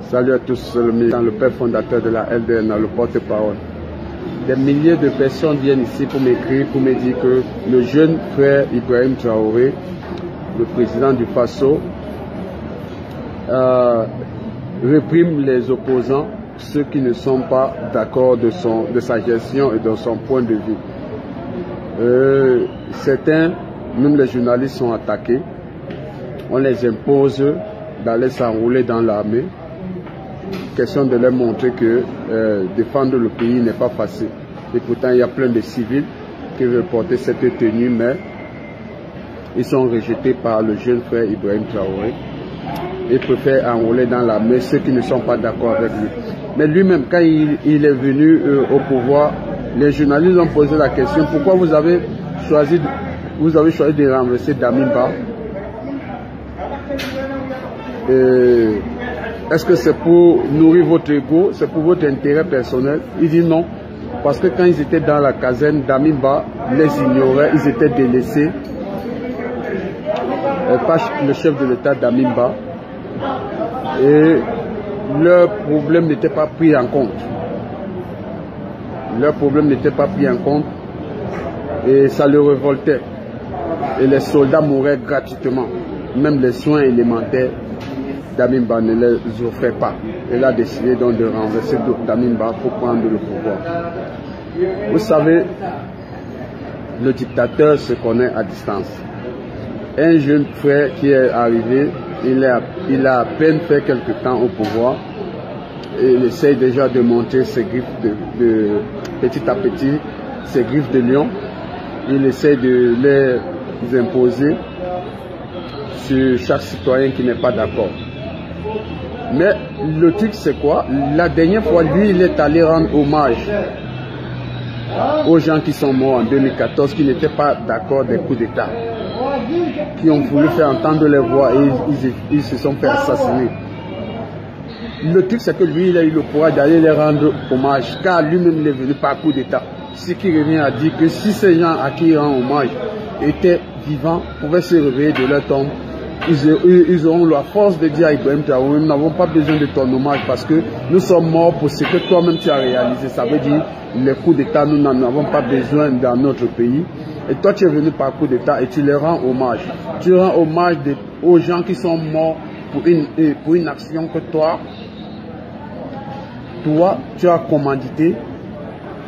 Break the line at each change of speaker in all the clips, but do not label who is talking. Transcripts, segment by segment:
Salut à tous, le père fondateur de la LDN, le porte-parole. Des milliers de personnes viennent ici pour m'écrire, pour me dire que le jeune frère Ibrahim Traoré, le président du Faso, réprime les opposants, ceux qui ne sont pas d'accord de sa gestion et de son point de vue. Certains, même les journalistes, sont attaqués. On les impose d'aller s'enrouler dans l'armée. Question de leur montrer que défendre le pays n'est pas facile. Et pourtant, il y a plein de civils qui veulent porter cette tenue, mais ils sont rejetés par le jeune frère Ibrahim Traoré. Il préfère enrouler dans l'armée ceux qui ne sont pas d'accord avec lui. Mais lui-même, quand il est venu au pouvoir, les journalistes ont posé la question: pourquoi vous avez choisi de renverser Damiba? Est-ce que c'est pour nourrir votre ego, c'est pour votre intérêt personnel? Il dit non, parce que quand ils étaient dans la caserne, Damiba les ignorait, ils étaient délaissés par le chef de l'État Damiba, et leur problème n'était pas pris en compte. Leur problème n'était pas pris en compte, et ça le révoltait. Et les soldats mouraient gratuitement, même les soins élémentaires. Damiba ne les offrait pas. Il a décidé donc de renverser Damiba pour prendre le pouvoir. Vous savez, le dictateur se connaît à distance. Un jeune frère qui est arrivé, il a à peine fait quelque temps au pouvoir, et il essaye déjà de monter ses griffes de petit à petit, ses griffes de lion. Il essaye de les imposer sur chaque citoyen qui n'est pas d'accord. Mais le truc, c'est quoi? La dernière fois, lui, il est allé rendre hommage aux gens qui sont morts en 2014, qui n'étaient pas d'accord des coups d'État, qui ont voulu faire entendre les voix et ils se sont fait assassiner. Le truc, c'est que lui, il a eu le courage d'aller les rendre hommage, car lui-même il est venu par coup d'État. Ce qui revient à dire que si ces gens à qui il rend hommage étaient vivants, pouvaient se réveiller de leur tombe, ils auront la force de dire à Ibrahim Traoré: nous n'avons pas besoin de ton hommage parce que nous sommes morts pour ce que toi-même tu as réalisé. Ça veut dire les coups d'État, nous n'en avons pas besoin dans notre pays. Et toi, tu es venu par coup d'État et tu les rends hommage. Tu rends hommage aux gens qui sont morts pour une action que toi, tu as commandité.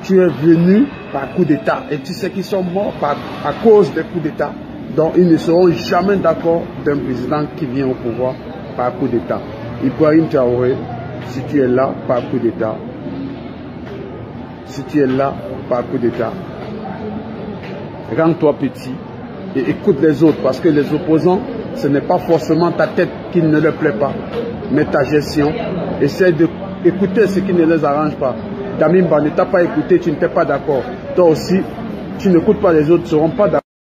Tu es venu par coup d'État et tu sais qu'ils sont morts à cause des coups d'État. Donc ils ne seront jamais d'accord d'un président qui vient au pouvoir par coup d'État. Ibrahim Traoré, si tu es là par coup d'État, rends-toi petit et écoute les autres, parce que les opposants, ce n'est pas forcément ta tête qui ne leur plaît pas, mais ta gestion. Essaie d'écouter ce qui ne les arrange pas. Damiba ne t'a pas écouté, tu n'étais pas d'accord. Toi aussi, tu n'écoutes pas les autres, ne seront pas d'accord.